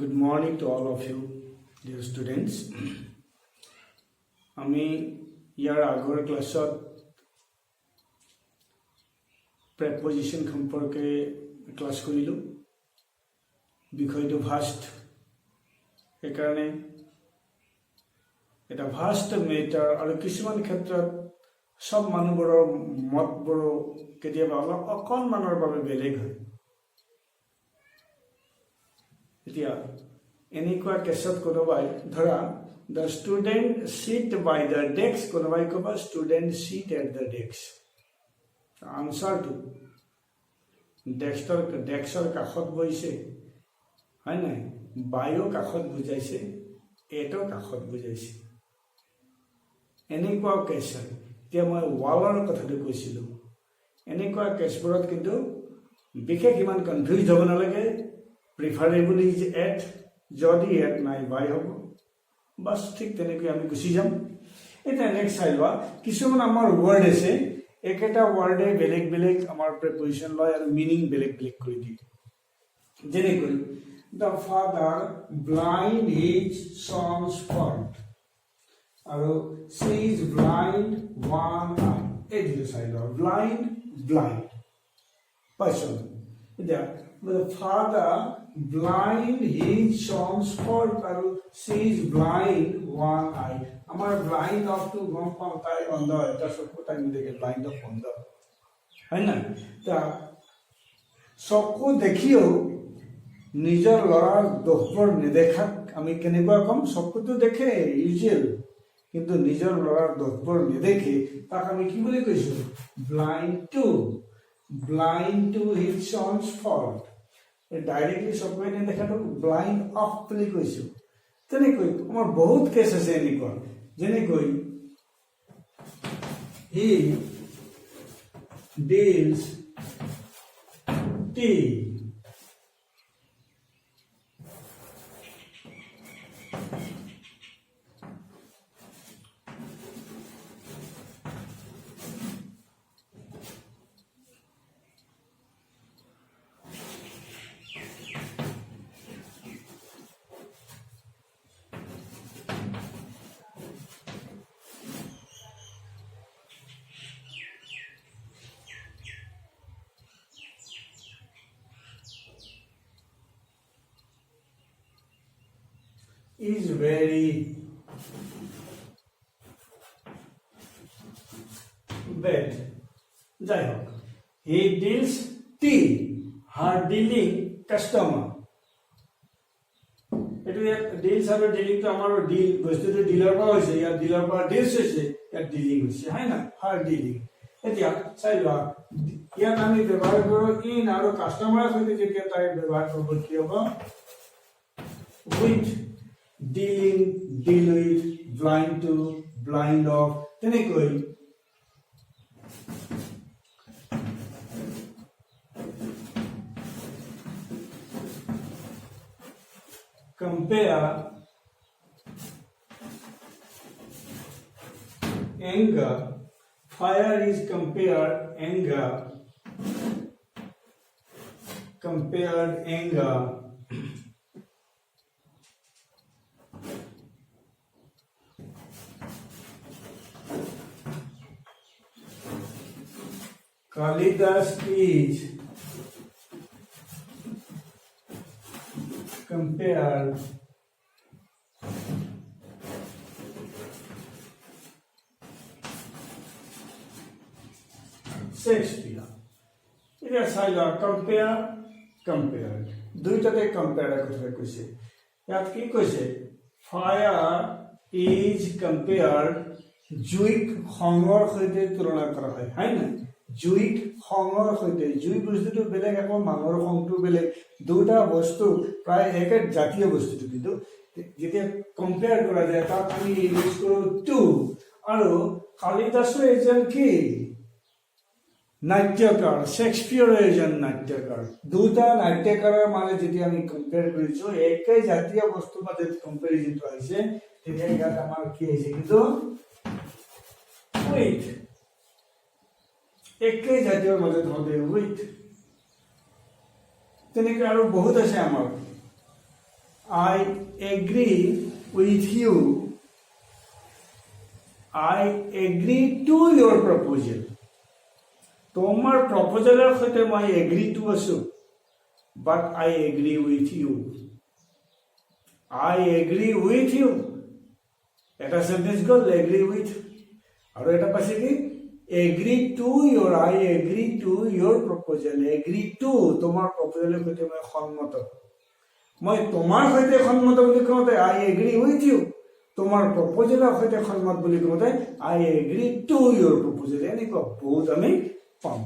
Good morning to all of you, dear students. আমি ইয়াৰ আগৰ ক্লাছত প্ৰেপজিশন সম্পৰ্কে ক্লাছ কৰিলোঁ। বিষয়টো ভাষ্ট, সেইকাৰণে এটা ভাষ্ট মেটাৰ আৰু কিছুমান ক্ষেত্ৰত সব মানুহবোৰৰ মতবোৰো কেতিয়াবা অলপ অকণমানৰ বাবে বেলেগ হয়। এতিয়া এনেকুৱা কেছত কোনোবাই ধৰা the student sit by the desk, কোনোবাই ক'বা student sit at the desk। আনসাৰটো ডেস্কৰ কাষত বহিছে, হয় নাই? বাইও কাষত বুজাইছে, এটো কাষত বুজাইছে, এনেকুৱাও কেছ হয়। এতিয়া মই ৱালৰ কথাটো কৈছিলোঁ, এনেকুৱা কেছবোৰত কিন্তু বিশেষ ইমান কনফিউজ হ'ব নালাগে। প্ৰিফাৰেবল ইজ এট, যদি এট নাই বাই হ'ব, বাছ ঠিক তেনেকৈ আমি গুচি যাম। এতিয়া নেক্সট চাই লোৱা, কিছুমান আমাৰ ৱৰ্ড আছে, একেটা ৱৰ্ডে বেলেগ বেলেগ আমাৰ প্ৰিপজিশ্যন লয় আৰু মিনিং বেলেগ বেলেগ কৰি দিয়ে। যেনেকৈ the father blind his son's fault আৰু সি ইজ ব্লাইণ্ড ওৱান আই। এই দুটো চাই লোৱা, ব্লাইণ্ড ব্লাইণ্ড পাইছোঁ। এতিয়া the father blind his son's fault আৰু she is blind one eye। আমাৰ blind of to গম পাওঁ তাই অন্ধ, এটা চকু তাই নেদেখে, blind of অন্ধ, হয় না? তা চকু দেখিও নিজৰ ল'ৰাৰ দোষবোৰ নেদেখাক আমি কেনেকুৱা ক'ম? চকুটো দেখে ইউজুৱেল, কিন্তু নিজৰ ল'ৰাৰ দোষবোৰ নেদেখে, তাক আমি কি বুলি কৈছোঁ? blind to his son's fault। Directly চকুৱে নেদেখাটো ব্লাইণ্ড অফ বুলি কৈছোঁ। তেনেকৈ আমাৰ বহুত কেছ আছে এনেকুৱা, যেনেকৈ he deals tea is very bad। যাই হোক, he deals tea, her dealing customer। এইটো ইয়াত ডিলছ আৰু ডিলিংটো আমাৰ ডিল, বস্তুটো ডিলৰ পৰা হৈছে, ইয়াত ডিলৰ পৰা ডিলছ হৈছে, ইয়াত ডিলিং হৈছে, হয় না? হাৰ ডিলিং। এতিয়া চাই লোৱা, ইয়াত আমি ব্যৱহাৰ কৰোঁ ইন, আৰু কাষ্টমাৰৰ সৈতে যেতিয়া তাই ব্যৱহাৰ কৰিব কি হ'ব? With. dealing, deal with, blind to, blind of। তেনেকৈ compare anger, fire is compared anger, compared anger। Kalidas is compared Shakespeare। এতিয়া চাই লোৱা, কম্পেয়াৰ কম্পেয়াৰ্ড, দুইটাতে কম্পেয়াৰৰ কথা কৈছে। ইয়াত কি কৈছে? ফায়াৰ ইজ কম্পেয়াৰ্ড, জুইক খঙৰ সৈতে তুলনা কৰা হয়, হয় না? জুইক খঙৰ সৈতে, জুই বস্তুটো বেলেগ, আকৌ মানুহৰ খংটো বেলেগ, দুটা বস্তু প্ৰায় একে জাতীয় বস্তুটো, কিন্তু যেতিয়া কম্পেয়াৰ কৰা যায় তাত আমি ইউজ কৰোঁ টু। আৰু কালিদাসো এজন কি? নাট্যকাৰ। শ্বেক্সপিয়াৰো এজন নাট্যকাৰ। দুটা নাট্যকাৰৰ মাজত যেতিয়া আমি কম্পেয়াৰ কৰিছোঁ, একে জাতীয় বস্তুৰ মাজত কম্পেৰিজনটো আহিছে, তেতিয়া ইয়াত আমাৰ কি আহিছে? কিন্তু উইথ, একে জাতীয় মাজত হবে উইথ। তেনেকৈ আৰু বহুত আছে আমাৰ। I agree with you. I agree to your proposal. তোমার প্রপোজালের সাথে মই এগ্রি টু আছো, but I agree with you. I agree with you, এটা সেন্টেন্স গ'ল এগ্রি উইথ, আৰু এটা পাইছে কি agree to your. I agree to your proposal. Agree to তোমাৰ প্ৰপোজালের সৈতে মই সন্মত। মই তোমাৰ সৈতে সন্মত বুলি কওঁতে আই এগ্রি উইথ ইউ, তোমার প্রপোজালের সৈতে সন্মত বুলি কওঁতে I agree to your proposal. এনেকুৱা বহুত আমি পাম।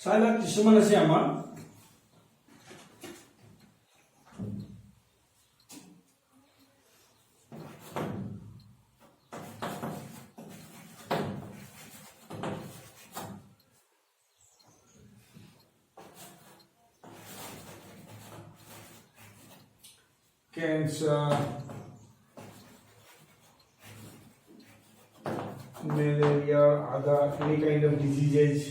চাই লওক কিছুমান আছে আমাৰ cancer, malaria, other any kind of diseases.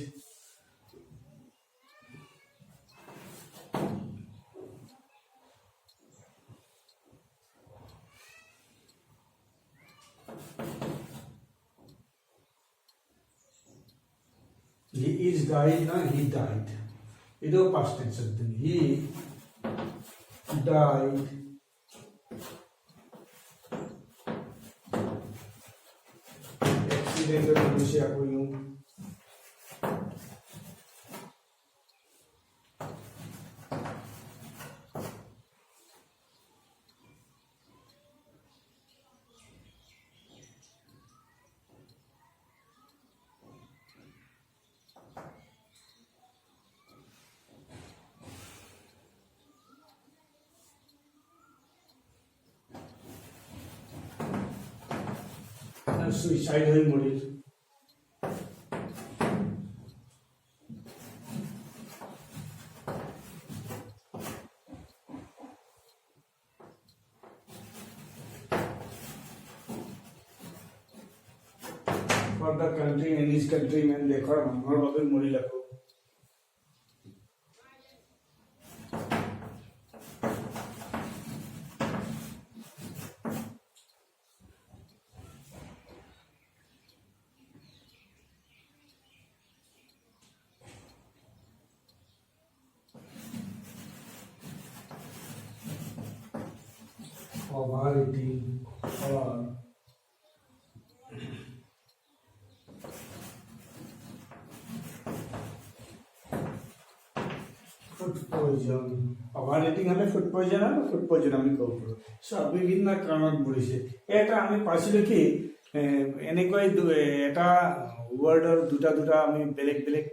He is died, na he died. Ido past tense then. He died. Accident of Russia koyo. Suicide হয়ে মরিল। For the country and his countrymen, দেশৰ মানুহৰ বাবে মৰিল আকৌ। Overeating or food poison. Overeating হলে food poison আর food poison আমি কব পাৰো। সব বিভিন্ন কাৰণত মৰিছে। এটা আমি পাইছিলো কি এনেকৈ এটা ৱৰ্ডৰ দুটা দুটা আমি বেলেগ বেলেগ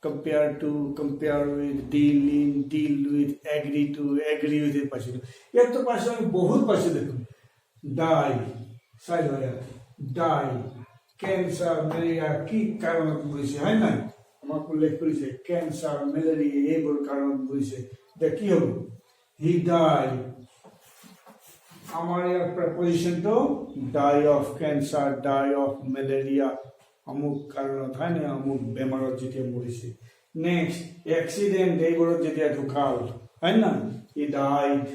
compare to, compare with, deal in, deal with, agree to, agree with এর পাইছিলো। এর তো পাইছো আমি বহুত পাইছো দেখুন। ডাই সাইড হয়ে ডাই ক্যান্সার ম্যালেরিয়া কি কারণত মরিছে হয় না আমাক উল্লেখ কৰিছে ক্যান্সার ম্যালেরিয়া এইবোৰ কাৰণত মরিছে। এটা কি হব হি ডাই। আমার ইয়ার প্রেপোজিশনটো die of cancer, die of malaria অমুক কাৰণত হয় না অমুক বেমাৰত যেতিয়া মৰিছে। নেক্সট এক্সিডেন্ট এইবোৰত যেতিয়া ঢুকাল হয় না he died.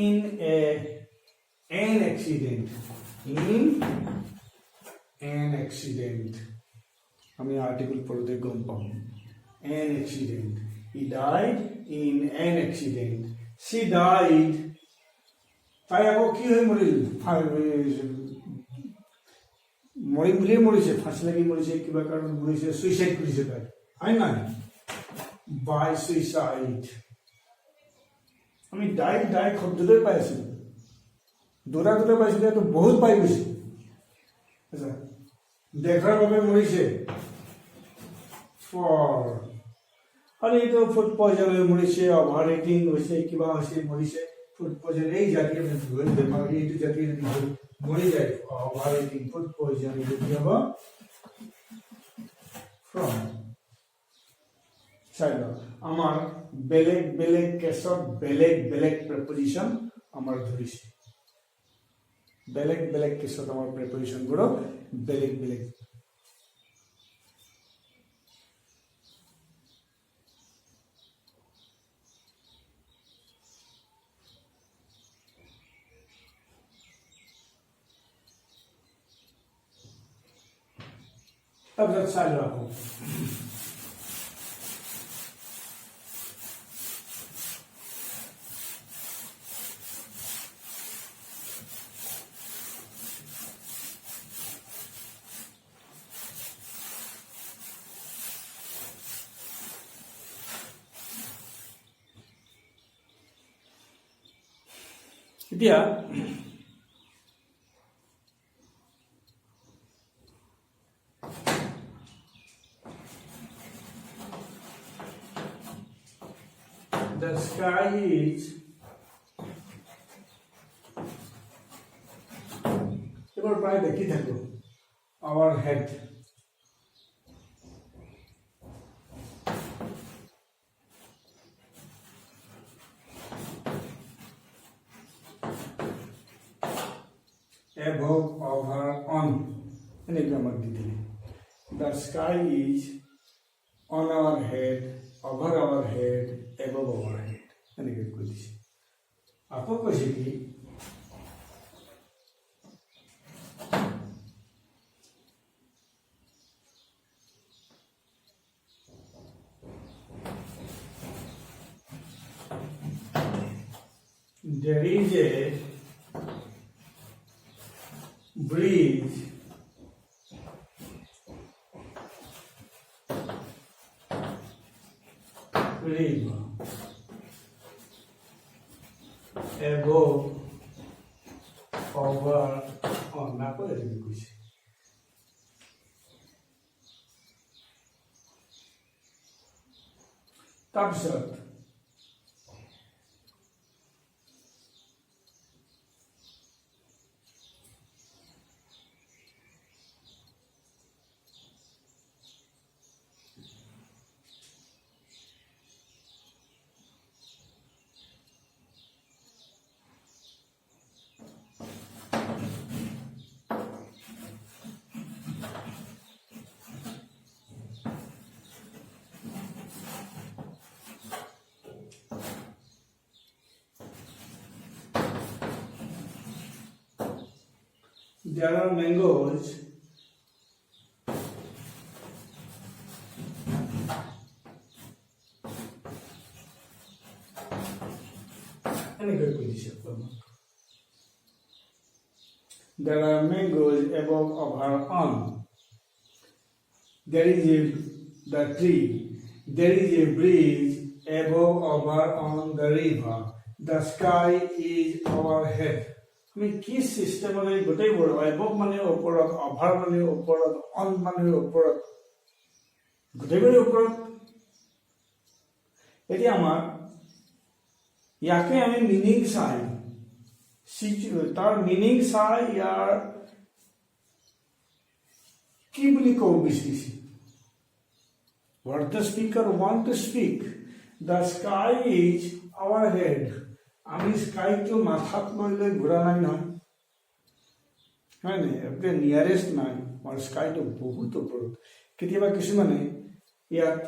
in an accident, in an accident আমি আর্টিকেল পড়তে গম পাবো। an accident, he died in an accident, she died তাই আকৌ কি হৈ মৰিল মৰিম বুলিয়ে মৰিছে, ফাঁচি লাগি মৰিছে, কিবা কাৰণত মৰিছে, সুইচাইড কৰিছে তাই হয় নাই বাই সুইচাইড। আমি ডাই ডাই শব্দটোৱে পাই আছিলো, দুটা দুটা পাইছিলো, এইটো বহুত পাই গৈছে। আচ্ছা দেখাৰ বাবে মৰিছে ফৰ, আৰু এইটো ফুড পয়জন হৈ মৰিছে, অভাৰ ইটিং হৈছে, কিবা হৈছে মৰিছে, ফুড পয়জন এই জাতীয় যদি বেমাৰ এইটো জাতীয় যদি মৰি যায় অভাৰ ইটিং ফুড পয়জন এইটো কি হ'ব ফ্ৰম চাইল আমাৰ বেলেগ বেলেগ কেছত বেলেগ বেলেগ প্ৰিপজিশন আমাৰ ধৰিছে বেলেগ বেলেগ কেছত আমাৰ প্ৰিপজিশন গুলো বেলেগ বেলেগ তাৰপিছত চাই লোৱা আকৌ এতিয়া the sky is এবার প্রায় দেখি থাকো our head above over on এনেকে আমাক দি দিলে the sky is on our head over our head above our head এনেকে কৈ দিছে আকৌ কৈছে কি there is a breeze river above over on না করে দিবি কইছে তাৰপিছত there are mangoes এনেকৈ কৈ দিছে there are mangoes above over on there is the tree there is a breeze above over on the river the sky is overhead আমি কি সিস্টেমৰে গোটেইবোৰ এবভ মানে ওপৰত অভাৰ মানে ওপৰত অন মানে ওপৰত গোটেইবোৰ ওপৰত এতিয়া আমাৰ ইয়াকে আমি মিনিং চাই তাৰ মিনিং চাই ইয়াৰ কি বুলি ক'ব বিচাৰিছে what the speaker want to speak the sky is our head আমি স্কাইটো মাথাত লৈ লৈ ঘূৰা নাই নহয় হয় নাই একে নিয়াৰেষ্ট নাই আমাৰ স্কাইটো বহুত ওপৰত কেতিয়াবা কিছুমানে ইয়াত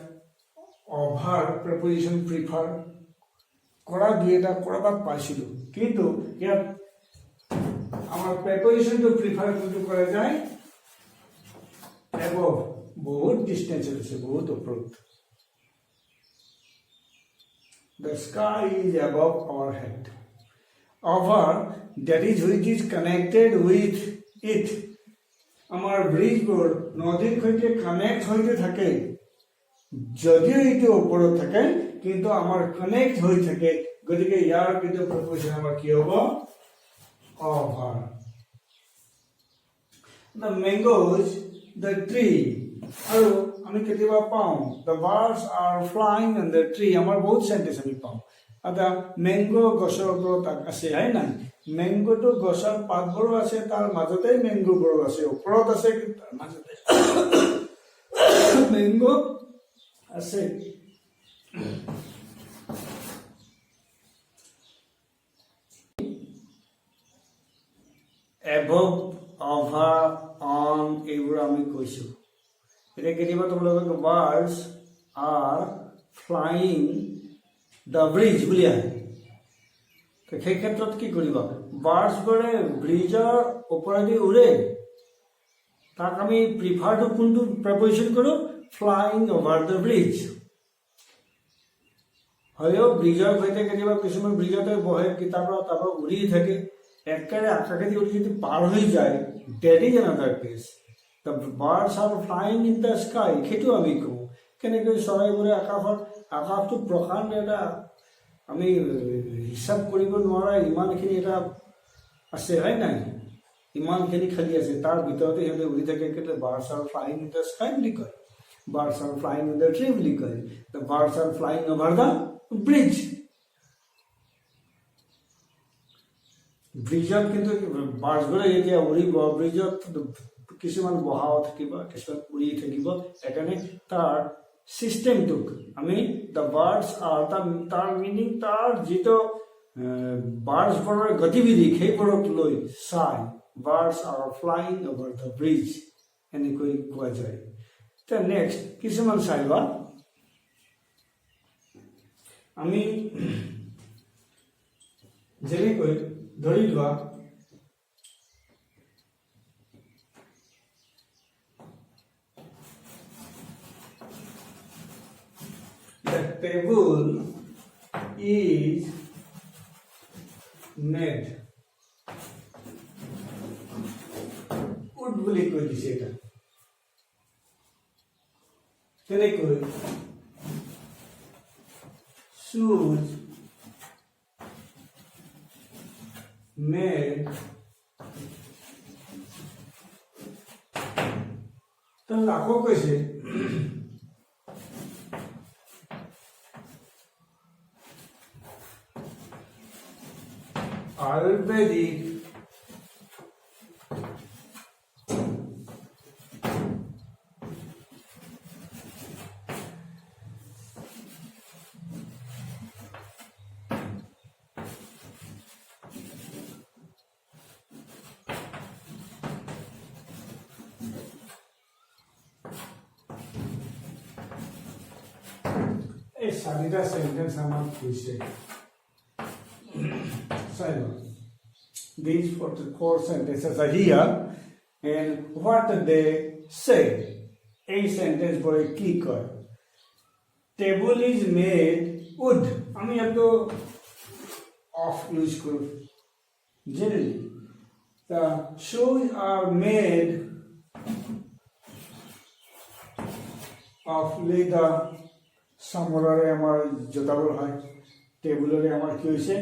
অভাৰ প্ৰিপজিশন প্ৰিফাৰ কৰা দুই এটা কৰবাত পাইছিলোঁ কিন্তু ইয়াত আমাৰ প্ৰিপজিশনটো প্ৰিফাৰ কোনটো কৰা যায় এবভ বহুত ডিষ্টেঞ্চত আছে বহুত ওপৰত The sky is above our head. Over, that is which is connected with it. Our bridge board, নদীৰ সৈতে কানেক্ট হৈ থাকে যদিও এইটো ওপৰত থাকে কিন্তু আমাৰ কানেক্ট হৈ থাকে গতিকে ইয়াৰ কিন্তু প্ৰিপজিশন আমাৰ কি হ'ব over. The mangoes, the tree আৰু আমি কেতিয়াবা পাওঁ the birds are flying in the tree আমাৰ বহুত সেন্টেন্স আমি পাওঁ এটা মেংগো গছৰ ওপৰত আছে হয় নাই মেংগোটো গছৰ পাতবোৰো আছে তাৰ মাজতে মেংগোবোৰো আছে ওপৰত আছে তাৰ মাজতে মেংগো আছে above over on এইবোৰ আমি কৈছো এটা কেতিয়াবা তোমালোকে birds are flying the bridge বুলি আহে তো সেই ক্ষেত্ৰত কি কৰিবা বাৰ্ডছ বোৰে ব্ৰিজৰ ওপৰেদি উৰে তাক আমি প্ৰিফাৰ টু কোনটো প্ৰিপজিশ্যন কৰো ফ্লাইং অভাৰ দ্য ব্ৰিজ হয়ও ব্ৰিজৰ সৈতে কেতিয়াবা কিছুমান ব্ৰিজতে বহে কিতাপৰ তাৰপৰা উৰি থাকে একেবাৰে আকাশেদি উৰি যদি পাৰ হৈ যায় that is another case the birds are flying in the sky সেইটো আমি কওঁ কেনেকৈ চৰাইবোৰে আকাশটো প্ৰকাণ্ড এটা আমি হিচাপ কৰিব নোৱাৰা ইমানখিনি এটা আছে হয় নাই ইমানখিনি খালী আছে তাৰ ভিতৰতে সিহঁতে উৰি থাকে কেলে birds are flying in the sky বুলি কয় birds are flying in the tree বুলি কয় the birds are flying over the bridge ব্ৰিজত কিন্তু বাৰ্ডছবোৰে যেতিয়া উৰিব ব্ৰিজত কিছুমান বহাও থাকিব কিছুমান উৰি থাকিব সেইকাৰণে তাৰ সিস্টেমটোক আমি দ্য বাৰ্ডছ আৰ তাৰ মিনিং তাৰ যিটো বাৰ্ডছবোৰৰ গতিবিধি সেইবোৰক লৈ চাই birds are flying over the bridge এনেকৈ কোৱা যায় এতিয়া নেক্সট কিছুমান চাই লোৱা আমি যেনেকৈ ধৰি লোৱা the table is made wood বুলি কৈ দিছে এটা কেনেকৈ shoes made তাহলে আকৌ কৈছে Ayurvedic এই চাৰিটা সেন্টেন্স আমাক কৈছে These 4 sentences are here, and what they say? A sentence for a clicker. Table is made wood. আমি এত of use করি. Generally, the shoes are made of leather. সামরারে আমার জোতাবোৰ হয় টেবুলৰে আমাৰ কি হৈছে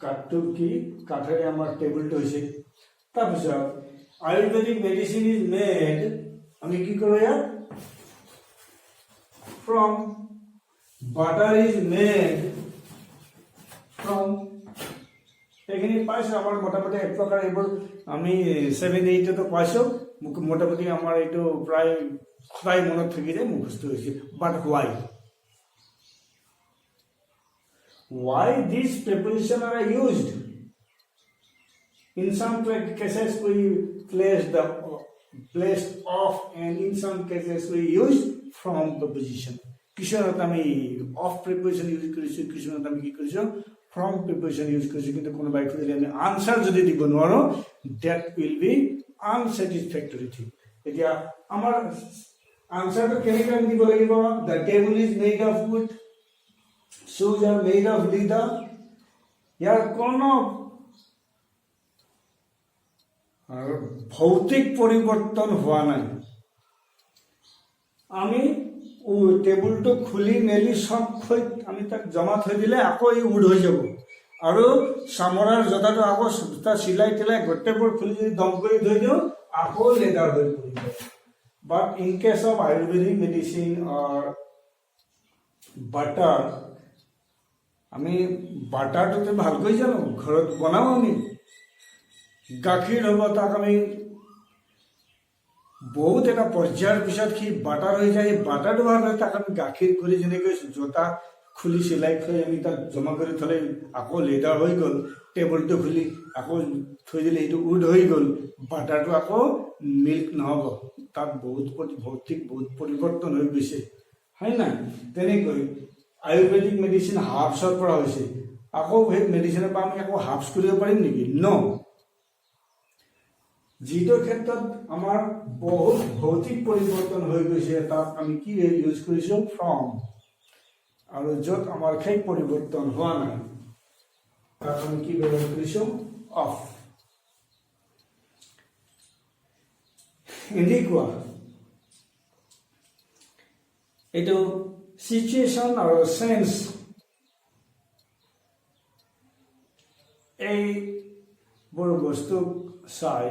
কাঠটো কি কাঠেৰে আমাৰ টেবুলটো হৈছে তাৰপিছত আয়ুৰ্বেদিক মেডিসিন ইজ মেড আমি কি কৰোঁ ইয়াত from butter is made from এইখিনি পাইছোঁ আমাৰ মোটামুটি এক প্ৰকাৰ এইবোৰ আমি 7-8 তো পাইছোঁ মোটামুটি আমাৰ এইটো প্ৰায় মনত থাকি যায় মুখস্থ হৈছে but why these prepositions are used in some cases we placed off and in some cases we use from preposition কিছুমানত আমি off preposition use কৰিছো কিছুমানত আমি কি কৰিছো from preposition use কৰিছো কিন্তু কোনোবাই কৰিলে আমি আনসাৰ যদি দিব নোৱাৰো that will be unsatisfactory thing এতিয়া আমাৰ আনসাৰটো কেনেকৈ দিব লাগিব the table is made of wood shoes are made of leather ইয়াৰ কোনো ভৌতিক পরিবর্তন হওয়া নাই আমি টেবুলটো খুলি মেলি সব আমি তাক জমা থৈ দিলে আকৌ ই উড হৈ যাব আৰু সামৰাৰ জোতাটো আকৌ তাৰ সিলাই টিলাই গোটেইবোৰ খুলি যদি দম কৰি থৈ দিওঁ আকৌ লেদাৰ হৈ পৰিব but in case of ayurvedic medicine or butter আমি বাটাৰটো ভালকৈ জানো, ঘৰত বনাওঁ আমি। গাখীৰ হ'ব, তাক আমি বহুত এটা পৰ্যায়ৰ পিছত সি বাটাৰ হৈ যায়। বাটাৰটো ভাল হয়, তাক আমি গাখীৰ কৰি যেনেকৈ জোতা খুলি চিলাই থৈ আমি তাক জমা কৰি থ'লে আকৌ লেডাৰ হৈ গ'ল, টেবুলটো খুলি আকৌ থৈ দিলে সেইটো উড হৈ গ'ল, বাটাৰটো আকৌ মিল্ক নহ'ব, তাত বহুত পৰিৱৰ্তন হৈ গৈছে, হয় নাই? তেনেকৈ আয়ুৰ্বেদিক মেডিচিন হাৰ্বছৰ পৰা হৈছে, আকৌ সেই মেডিচিনৰ পৰা আমি আকৌ হাৰ্বছ কৰিব পাৰিম নেকি? ন। যিটো ক্ষেত্ৰত আমাৰ বহুত ভৌতিক পৰিৱৰ্তন হৈ গৈছে, তাত আমি কি ইউজ কৰিছোঁ? ফ্ৰম। আৰু য'ত আমাৰ সেই পৰিৱৰ্তন হোৱা নাই, তাত আমি কি ব্যৱহাৰ কৰিছোঁ? অফ। এনেকুৱা এইটো চিটুৱেশ্যন আৰু চেঞ্জ, এইবোৰ বস্তুক চাই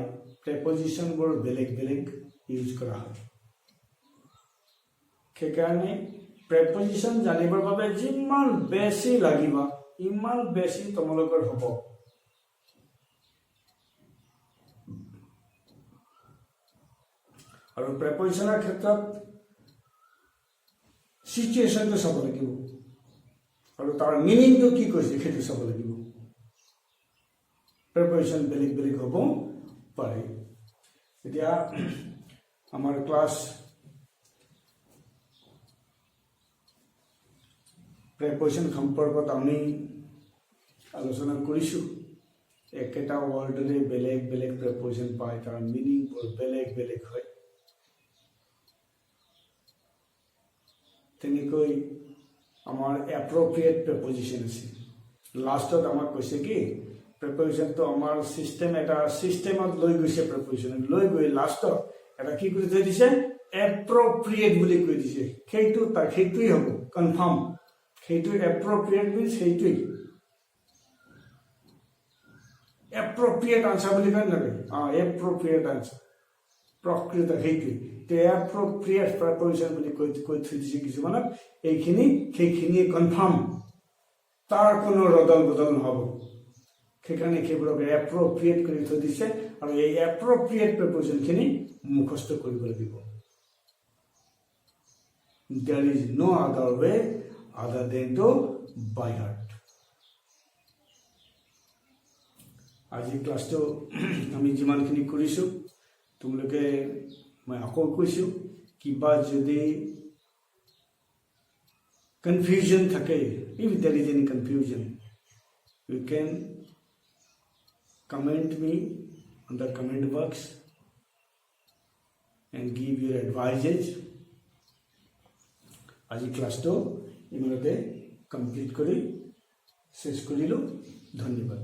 প্ৰেপজিশ্যনবোৰ বেলেগ বেলেগ ইউজ কৰা হয়। সেইকাৰণে প্ৰেপজিশ্যন জানিবৰ বাবে যিমান বেছি লাগিব, ইমান বেছি তোমালোকৰ হ'ব। আৰু প্ৰেপজিশ্যনৰ ক্ষেত্ৰত চিটুৱেশ্যনটো চাব লাগিব, আৰু তাৰ মিনিংটো কি কৈছে সেইটো চাব লাগিব। প্ৰেপজিশ্যন বেলেগ বেলেগ হ'ব পাৰে। এতিয়া আমাৰ ক্লাছ প্ৰেপজিশ্যন সম্পৰ্কত আমি আলোচনা কৰিছোঁ। একেটা ৱৰ্ডৰে বেলেগ বেলেগ প্ৰেপজিশ্যন পায়, তাৰ মিনিংবোৰ বেলেগ বেলেগ হয়। তেনেকৈ আমাৰ এপ্ৰপ্ৰিয়েট প্ৰেপজিশ্যন আছে। লাষ্টত আমাক কৈছে কি, প্ৰেপজিশ্যনটো আমাৰ চিষ্টেমত লৈ গৈছে, প্ৰেপজিশ্যনত লৈ গৈ লাষ্টত এটা কি কৰি থৈ দিছে? এপ্ৰপ্ৰিয়েট বুলি কৈ দিছে। সেইটোৱেই হ'ব কনফাৰ্ম, সেইটো এপ্ৰপ্ৰিয়েট মিনছ সেইটোৱেই এপ্ৰপ্ৰিয়েট আনচাৰ বুলি কয় নেকি? এপ্ৰপ্ৰিয়েট আনচাৰ, প্ৰকৃত সেইটোৱেই। এপ্ৰপ্ৰিয়েট প্ৰেপজিশ্যন বুলি কৈ থৈ দিছে কিছুমানত, সেইখিনিয়ে কনফাৰ্ম, তাৰ কোনো ৰদল বদল নহ'ব। সেইকাৰণে সেইবোৰক এপ্ৰপ্ৰিয়েট কৰি থৈ দিছে, আৰু এই এপ্ৰপ্ৰিয়েট প্ৰেপজিশ্যনখিনি মুখস্থ কৰিব লাগিব। There is no other way other than to by heart. আজি ক্লাছটো আমি যিমানখিনি কৰিছোঁ, তোমালোকে মই আকৌ কৈছোঁ, কিবা যদি কনফিউজন থাকে, if there is any confusion, you can comment me on the comment box and give your advices. আজি ক্লাছটো ইমানতে কমপ্লিট কৰি শেষ কৰিলোঁ। ধন্যবাদ।